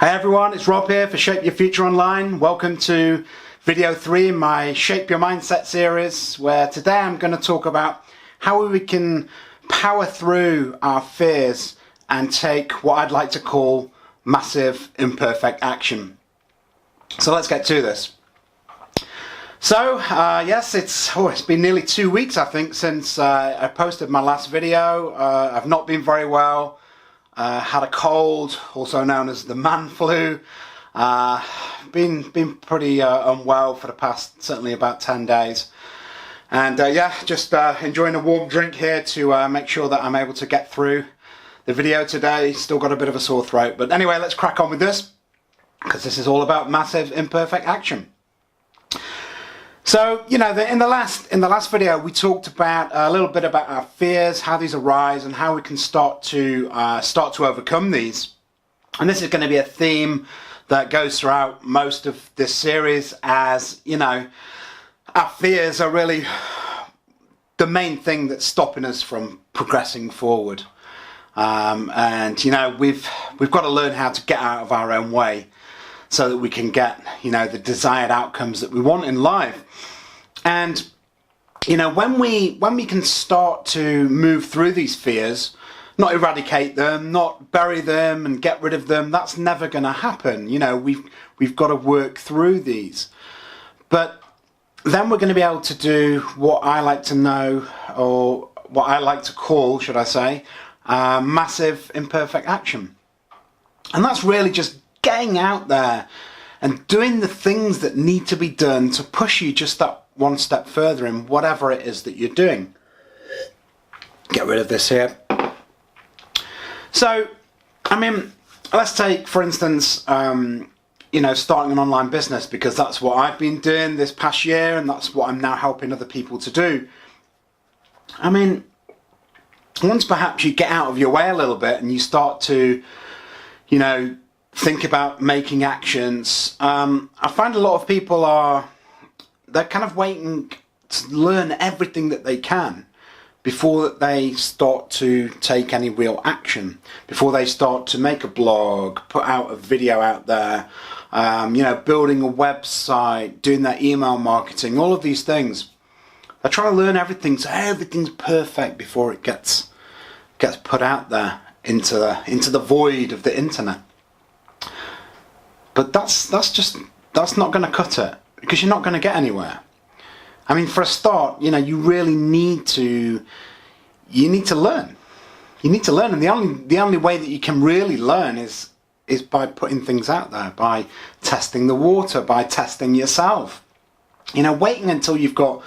Hey everyone, it's Rob here for Shape Your Future Online. Welcome to video 3 in my Shape Your Mindset series, where today I'm going to talk about how we can power through our fears and take what I'd like to call massive imperfect action. So let's get to this. So yes, it's been nearly 2 weeks I think since I posted my last video. I've not been very well. Had a cold, also known as the man flu. Been pretty unwell for the past, certainly about 10 days. And yeah, just enjoying a warm drink here to make sure that I'm able to get through the video today. Still got a bit of a sore throat. But anyway, let's crack on with this, because this is all about massive imperfect action. So, you know, in the last video we talked about a little bit about our fears, how these arise, and how we can start to overcome these. And this is going to be a theme that goes throughout most of this series, as you know, our fears are really the main thing that's stopping us from progressing forward. And you know, we've got to learn how to get out of our own way, so that we can get, you know, the desired outcomes that we want in life. And you know, when we can start to move through these fears, not eradicate them, not bury them and get rid of them, that's never going to happen. You know, we've got to work through these. But then we're going to be able to do what I like to know, or what I like to call, should I say, massive imperfect action. And that's really just getting out there and doing the things that need to be done to push you just that one step further in whatever it is that you're doing. Get rid of this here. So, I mean, let's take, for instance, you know, starting an online business, because that's what I've been doing this past year, and that's what I'm now helping other people to do. I mean, once perhaps you get out of your way a little bit and you start to, you know, think about making actions, I find a lot of people they're kind of waiting to learn everything that they can before they start to take any real action, before they start to make a blog, put out a video out there, you know, building a website, doing their email marketing, all of these things. They're trying to learn everything, so everything's perfect before it gets put out there into the void of the internet. But that's not going to cut it, because you're not going to get anywhere. I mean, for a start, you know, you really need to learn. You need to learn, and the only way that you can really learn is by putting things out there, by testing the water, by testing yourself. You know, waiting until you've got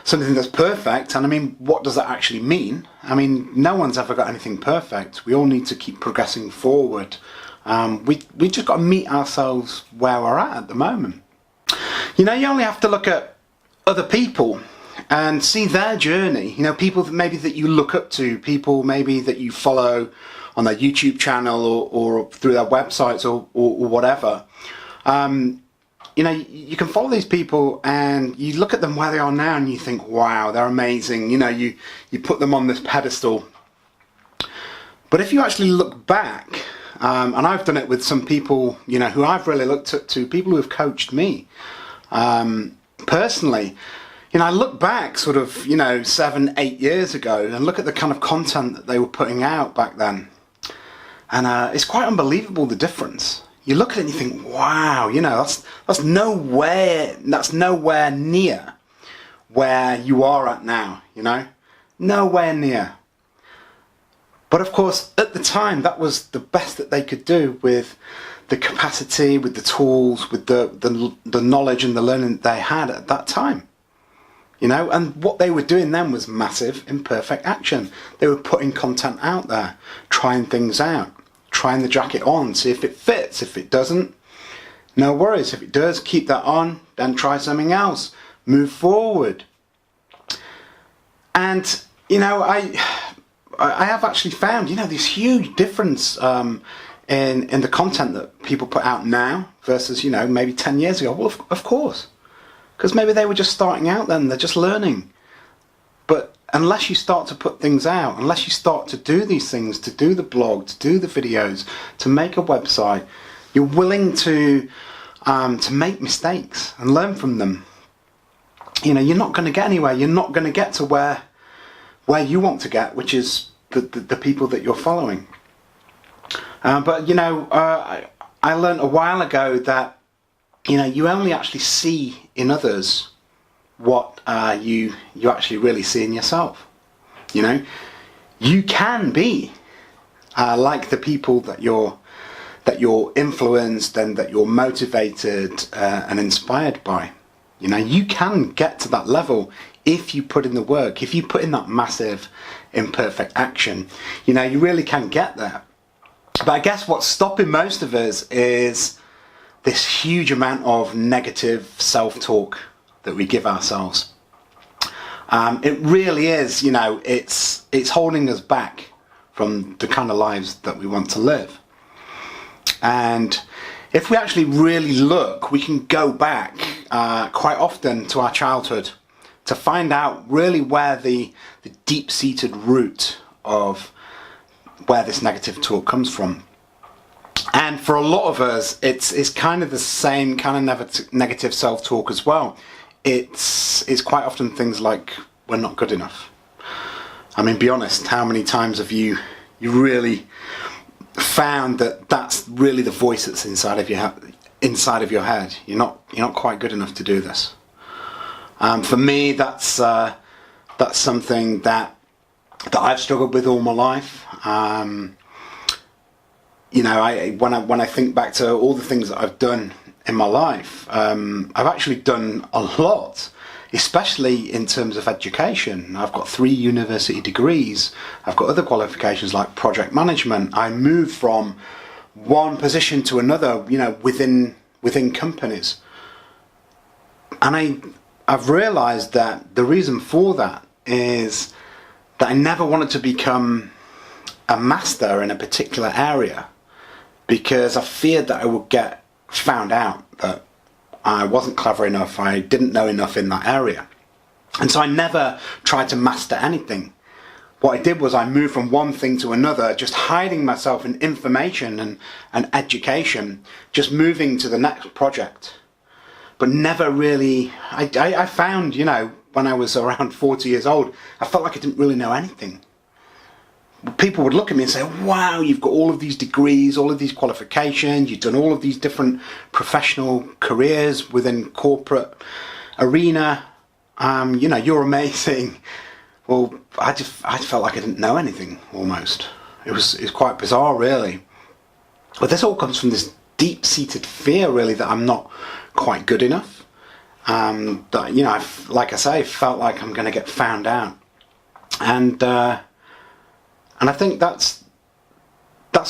something that's perfect, and I mean, what does that actually mean? I mean, no one's ever got anything perfect. We all need to keep progressing forward. We just got to meet ourselves where we're at the moment. You know, you only have to look at other people and see their journey. You know, people that you look up to, people maybe that you follow on their YouTube channel or through their websites or whatever. You know, you can follow these people and you look at them where they are now and you think, wow, they're amazing. You know, you put them on this pedestal. But if you actually look back, and I've done it with some people, you know, who I've really looked up to, people who have coached me personally. You know, I look back sort of, you know, 7-8 years ago and look at the kind of content that they were putting out back then. And it's quite unbelievable, the difference. You look at it and you think, wow, you know, that's nowhere near where you are at now, you know, nowhere near. But of course, at the time, that was the best that they could do with the capacity, with the tools, with the knowledge and the learning that they had at that time. You know, and what they were doing then was massive imperfect action. They were putting content out there, trying things out, trying the jacket on, see if it fits. If it doesn't, no worries. If it does, keep that on, then try something else, move forward. And you know, I have actually found, you know, this huge difference in the content that people put out now versus, you know, maybe 10 years ago. Well, of course, because maybe they were just starting out then, they're just learning. But unless you start to put things out, unless you start to do these things, to do the blog, to do the videos, to make a website, You're willing to make mistakes and learn from them. You know, you're not going to get anywhere. You're not going to get to where you want to get, which is the people that you're following. But you know, I learned a while ago that, you know, you only actually see in others what you actually really see in yourself. You know, you can be like the people that you're influenced and that you're motivated and inspired by. You know, you can get to that level if you put in the work, if you put in that massive imperfect action. You know, you really can get there. But I guess what's stopping most of us is this huge amount of negative self-talk that we give ourselves. It really is, you know, it's holding us back from the kind of lives that we want to live. And if we actually really look, we can go back quite often to our childhood to find out really where the deep-seated root of where this negative talk comes from. And for a lot of us, it's kind of the same kind of negative self-talk as well. It's quite often things like, we're not good enough. I mean, be honest, how many times have you really found that that's really the voice that's inside of your head? You're not quite good enough to do this. For me, that's something that I've struggled with all my life. You know, when I think back to all the things that I've done in my life, I've actually done a lot, especially in terms of education. I've got 3 university degrees. I've got other qualifications like project management. I moved from one position to another, you know, within companies. And I've realized that the reason for that is that I never wanted to become a master in a particular area, because I feared that I would get found out, that I wasn't clever enough, I didn't know enough in that area. And so I never tried to master anything. What I did was I moved from one thing to another, just hiding myself in information and education, just moving to the next project. But never really, I found, you know, when I was around 40 years old, I felt like I didn't really know anything. People would look at me and say, wow, you've got all of these degrees, all of these qualifications, you've done all of these different professional careers within corporate arena, you know, you're amazing. Well, I felt like I didn't know anything, almost. It was quite bizarre, really. But this all comes from this deep-seated fear, really, that I'm not quite good enough. That, you know, like I say, felt like I'm going to get found out. And I think that's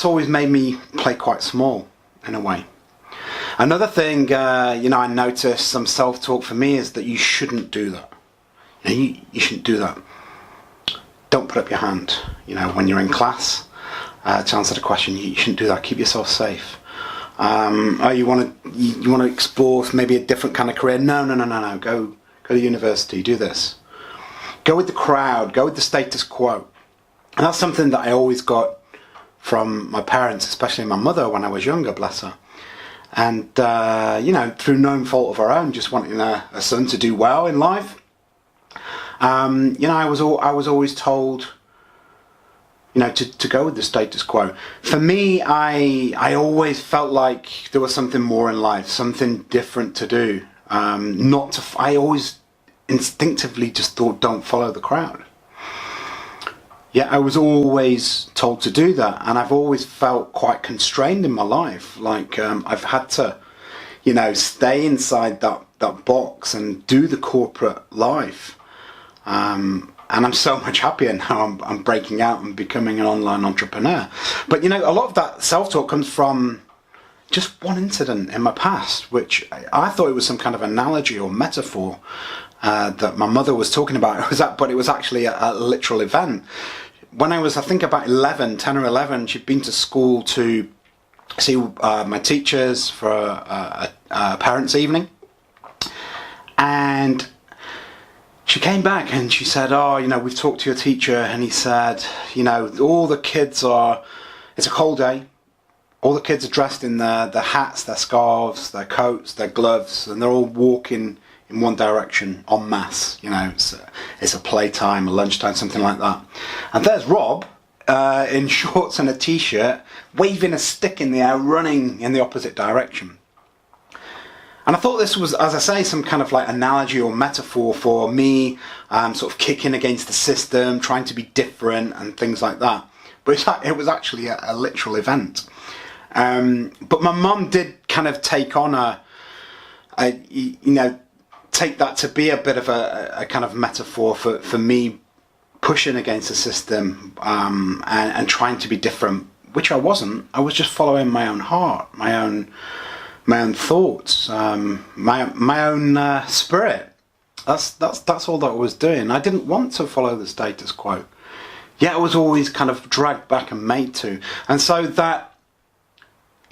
always made me play quite small, in a way. Another thing, you know, I noticed some self-talk for me is that you shouldn't do that. You know, you shouldn't do that. Don't put up your hand. You know, when you're in class, to answer the question, you shouldn't do that. Keep yourself safe. Oh, you want to explore maybe a different kind of career? No. Go to university. Do this. Go with the crowd. Go with the status quo. And that's something that I always got from my parents, especially my mother when I was younger, bless her. And, you know, through no fault of her own, just wanting a son to do well in life. You know, I was always told, you know, to go with the status quo. For me, I always felt like there was something more in life, something different to do. I always instinctively just thought, don't follow the crowd. Yeah, I was always told to do that, and I've always felt quite constrained in my life. Like I've had to, you know, stay inside that box and do the corporate life. And I'm so much happier now. I'm breaking out and becoming an online entrepreneur. But you know, a lot of that self-talk comes from just one incident in my past, which I thought it was some kind of analogy or metaphor that my mother was talking about. But it was actually a literal event. When I was, I think, about 10 or 11, she'd been to school to see my teachers for a parents' evening. And she came back and she said, oh, you know, we've talked to your teacher, and he said, you know, all the kids it's a cold day, all the kids are dressed in their hats, their scarves, their coats, their gloves, and they're all walking in one direction en masse. You know, it's a playtime, a lunchtime, something like that. And there's Rob in shorts and a t-shirt, waving a stick in the air, running in the opposite direction. And I thought this was, as I say, some kind of like analogy or metaphor for me sort of kicking against the system, trying to be different and things like that. But it was actually a literal event. But my mum did kind of take on take that to be a bit of a kind of metaphor for me pushing against the system and trying to be different, which I wasn't. I was just following my own heart, my own thoughts, my own spirit. That's all that I was doing. I didn't want to follow the status quo. Yet I was always kind of dragged back and made to. And so that,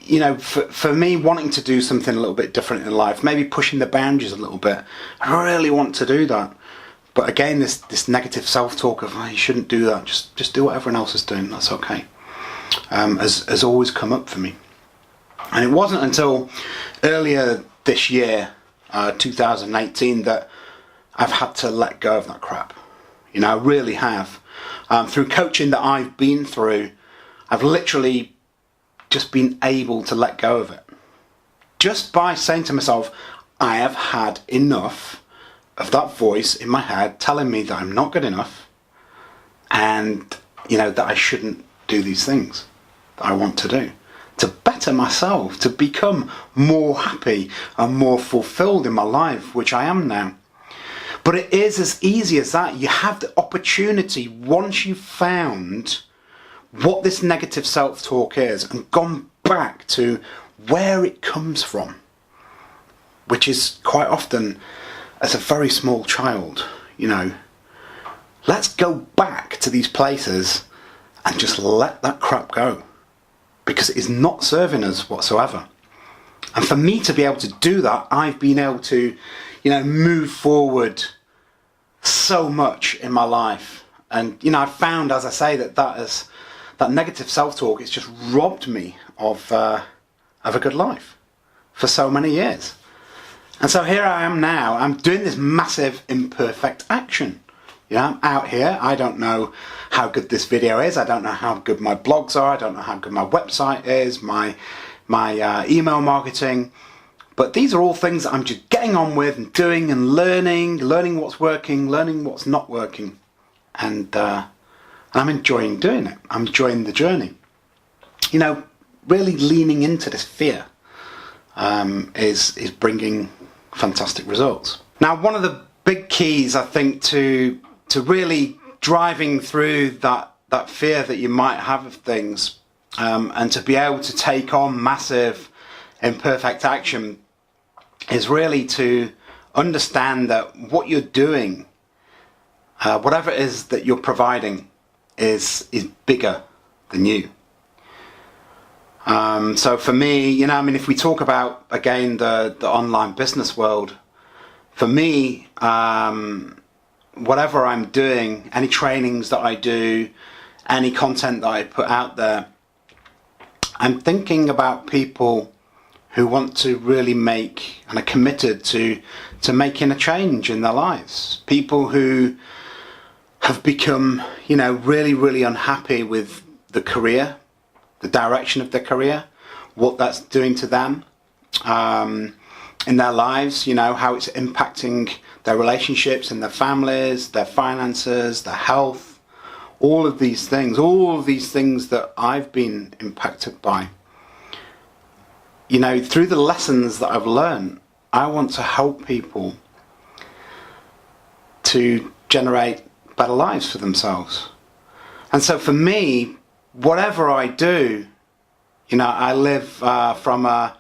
you know, for me wanting to do something a little bit different in life, maybe pushing the boundaries a little bit, I really want to do that. But again, this negative self-talk of, oh, you shouldn't do that, just do what everyone else is doing, that's okay, has always come up for me. And it wasn't until earlier this year, 2018, that I've had to let go of that crap. You know, I really have. Through coaching that I've been through, I've literally just been able to let go of it. Just by saying to myself, I have had enough of that voice in my head telling me that I'm not good enough and, you know, that I shouldn't do these things that I want to do. To better myself, to become more happy and more fulfilled in my life, which I am now. But it is as easy as that. You have the opportunity, once you've found what this negative self-talk is and gone back to where it comes from, which is quite often as a very small child, you know. Let's go back to these places and just let that crap go, because it is not serving us whatsoever. And for me to be able to do that, I've been able to, you know, move forward so much in my life. And, you know, I've found, as I say, that negative self-talk, it's just robbed me of a good life for so many years. And so here I am now, I'm doing this massive imperfect action. You know, I'm out here, I don't know how good this video is, I don't know how good my blogs are, I don't know how good my website is, my email marketing, but these are all things that I'm just getting on with and doing and learning what's working, learning what's not working, and I'm enjoying doing it. I'm enjoying the journey. You know, really leaning into this fear is bringing fantastic results. Now, one of the big keys, I think, to really driving through that fear that you might have of things, and to be able to take on massive imperfect action, is really to understand that what you're doing, whatever it is that you're providing, is bigger than you. So for me, you know, I mean, if we talk about, again, the online business world, for me, whatever I'm doing, any trainings that I do, any content that I put out there, I'm thinking about people who want to really make and are committed to making a change in their lives. People who have become, you know, really, really unhappy with the career, the direction of their career, what that's doing to them in their lives, you know, how it's impacting their relationships and their families, their finances, their health, all of these things that I've been impacted by. You know, through the lessons that I've learned, I want to help people to generate better lives for themselves. And so for me, whatever I do, you know, I live from a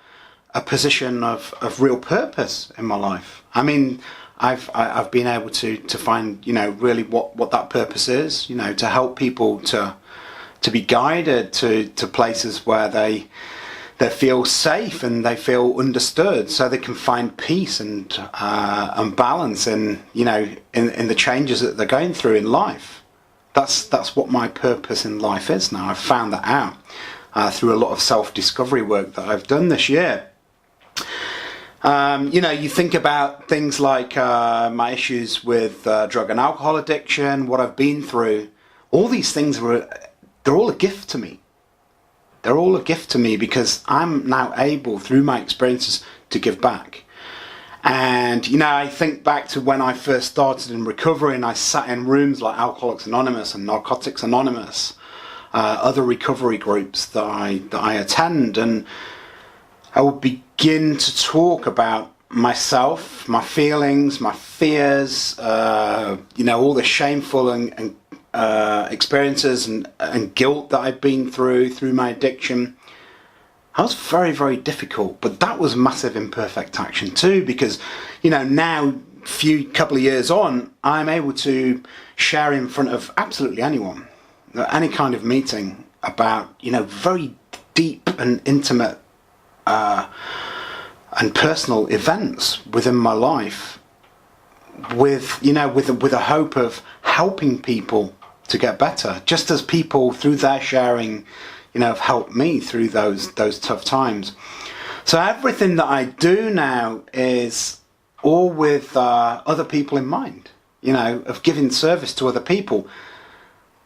position of real purpose in my life. I mean, I've been able to find, you know, really what that purpose is, you know, to help people to be guided to places where they feel safe and they feel understood, so they can find peace and balance in, you know, in the changes that they're going through in life. That's what my purpose in life is now. I've found that out. through a lot of self-discovery work that I've done this year. You think about things like my issues with drug and alcohol addiction, what I've been through. All these things they're all a gift to me. They're all a gift to me because I'm now able, through my experiences, to give back. And, I think back to when I first started in recovery and I sat in rooms like Alcoholics Anonymous and Narcotics Anonymous, other recovery groups that I attend, and I would begin to talk about myself, my feelings, my fears, all the shameful and experiences and guilt that I've been through my addiction. That was very, very difficult, but that was massive imperfect action too, because, now, couple of years on, I'm able to share in front of absolutely anyone, any kind of meeting, about, very deep and intimate and personal events within my life, with a hope of helping people to get better, just as people through their sharing have helped me through those tough times. So everything that I do now is all with other people in mind, of giving service to other people.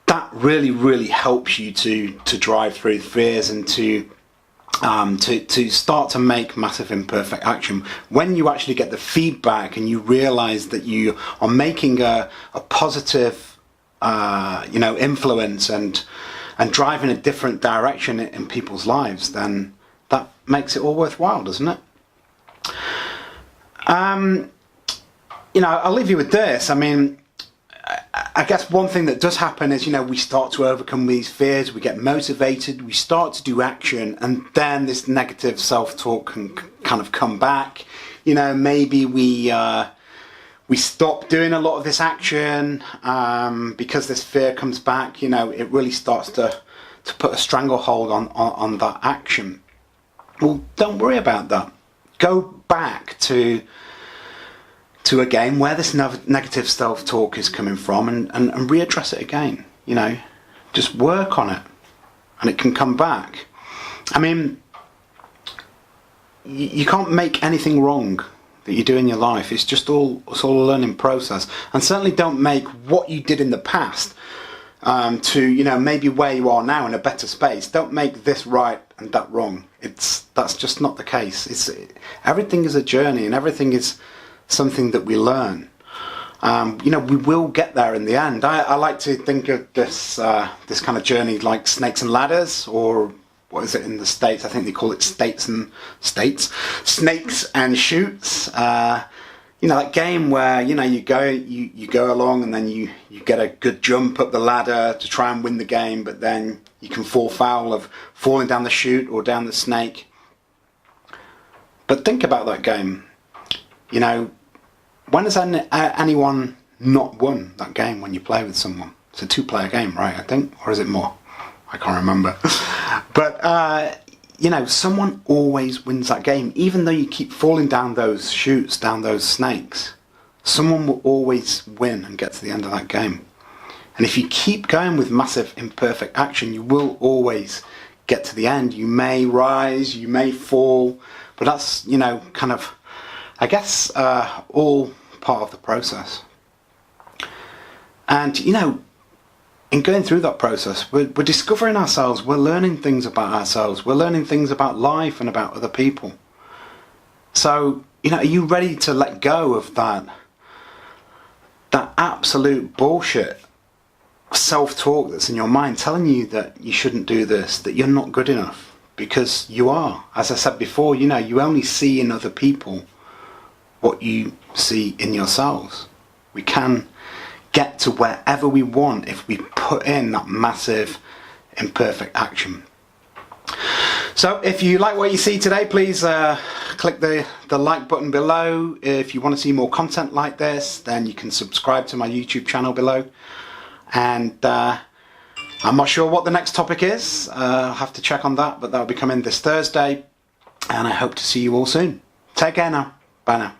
That really, really helps you to drive through fears and to start to make massive imperfect action. When you actually get the feedback and you realize that you are making a positive influence and driving a different direction in people's lives, then that makes it all worthwhile, doesn't it? I'll leave you with this. I mean, I guess one thing that does happen is, we start to overcome these fears, we get motivated, we start to do action, and then this negative self-talk can kind of come back. Maybe we stop doing a lot of this action because this fear comes back. It really starts to put a stranglehold on that action. Well, don't worry about that. Go back to again where this negative self-talk is coming from and readdress it again. Just work on it and it can come back. I mean, you can't make anything wrong that you do in your life. It's all a learning process. And certainly don't make what you did in the past to maybe where you are now in a better space. Don't make this right and that wrong. That's just not the case. Everything is a journey, and everything is something that we learn. We will get there in the end. I like to think of this kind of journey like snakes and ladders, or what is it in the States? I think they call it snakes and chutes. That game where you go along and then you get a good jump up the ladder to try and win the game, but then you can fall foul of falling down the chute or down the snake. But think about that game. When has anyone not won that game when you play with someone? It's a 2-player game, right, I think? Or is it more? I can't remember. But, someone always wins that game. Even though you keep falling down those chutes, down those snakes, someone will always win and get to the end of that game. And if you keep going with massive imperfect action, you will always get to the end. You may rise, you may fall, but that's, kind of, I guess, all part of the process. And, in going through that process, we're discovering ourselves, we're learning things about ourselves, we're learning things about life and about other people. So, are you ready to let go of that absolute bullshit self-talk that's in your mind telling you that you shouldn't do this, that you're not good enough? Because you are. As I said before, you only see in other people what you see in yourselves. We can get to wherever we want if we put in that massive imperfect action. So if you like what you see today, please click the like button below. If you want to see more content like this, then you can subscribe to my YouTube channel below. And I'm not sure what the next topic is. I'll have to check on that, but that'll be coming this Thursday. And I hope to see you all soon. Take care now. Bye now.